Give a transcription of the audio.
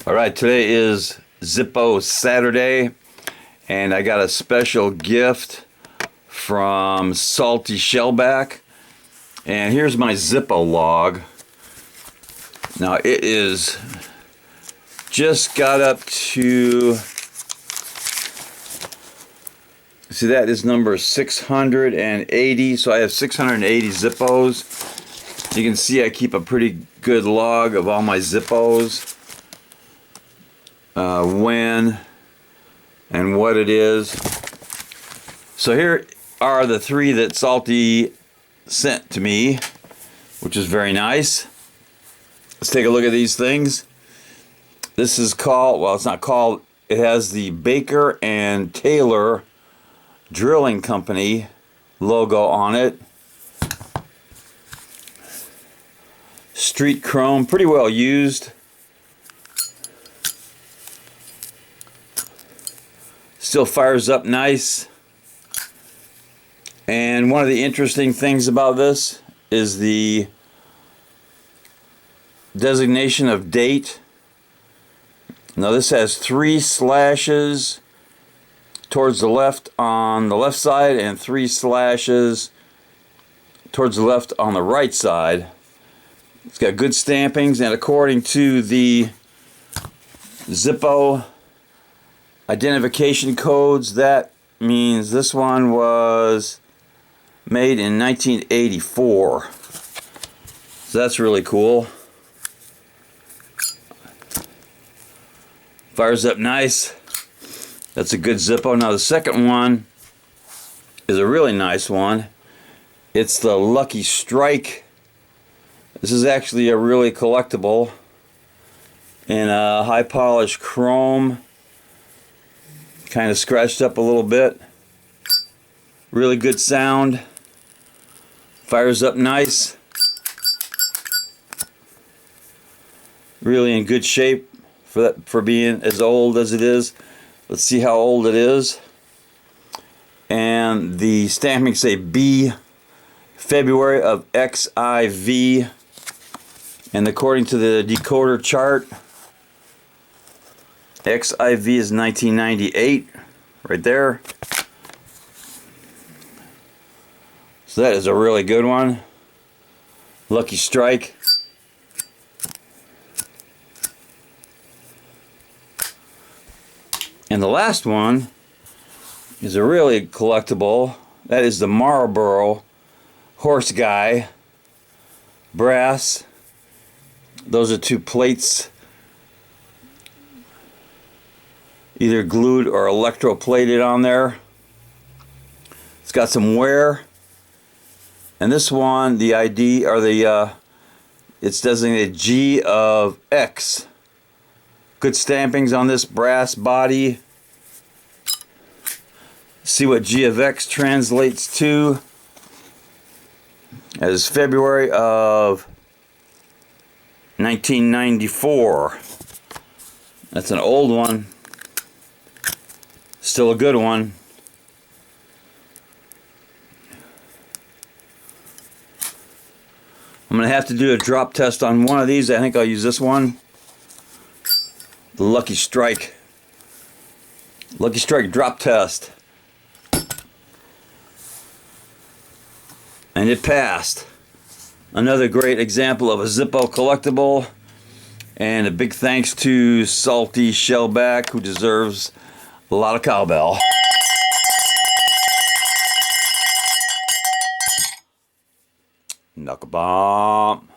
Alright, today is Zippo Saturday, and I got a special gift from Salty Shellback. And here's my Zippo log. Now it is just got up to, see, that is number 680, so I have 680 Zippos. You can see I keep a pretty good log of all my Zippos. When and what it is. So here are the three that Salty sent to me, which is very nice. Let's take a look at these things. This is called, well, it's not called, it has the Baker and Taylor Drilling Company logo on it. Street chrome, pretty well used. Still fires up nice. And one of the interesting things about this is the designation of date. Now this has 3 slashes towards the left on the left side and 3 slashes towards the left on the right side. It's got good stampings, and according to the Zippo identification codes, that means this one was made in 1984. So that's really cool. Fires up nice. That's a good Zippo. Now the second one is a really nice one. It's the Lucky Strike. This is actually a really collectible in a high polished chrome. Kind of scratched up a little bit. Really good sound. Fires up nice. Really in good shape for being as old as it is. Let's see how old it is. And the stampings say B, February of XIV. And according to the decoder chart, XIV is 1998, right there. So that is a really good one. Lucky Strike. And the last one is a really collectible. That is the Marlboro Horse Guy brass. Those are 2 plates, either glued or electroplated on there. It's got some wear. And this one, the ID, or it's designated G of X. Good stampings on this brass body. See what G of X translates to. As February of 1994. That's an old one. Still a good one. I'm going to have to do a drop test on one of these. I think I'll use this one. The Lucky Strike. Lucky Strike drop test. And it passed. Another great example of a Zippo collectible. And a big thanks to Salty Shellback, who deserves a lot of cowbell. Knuckle bomb.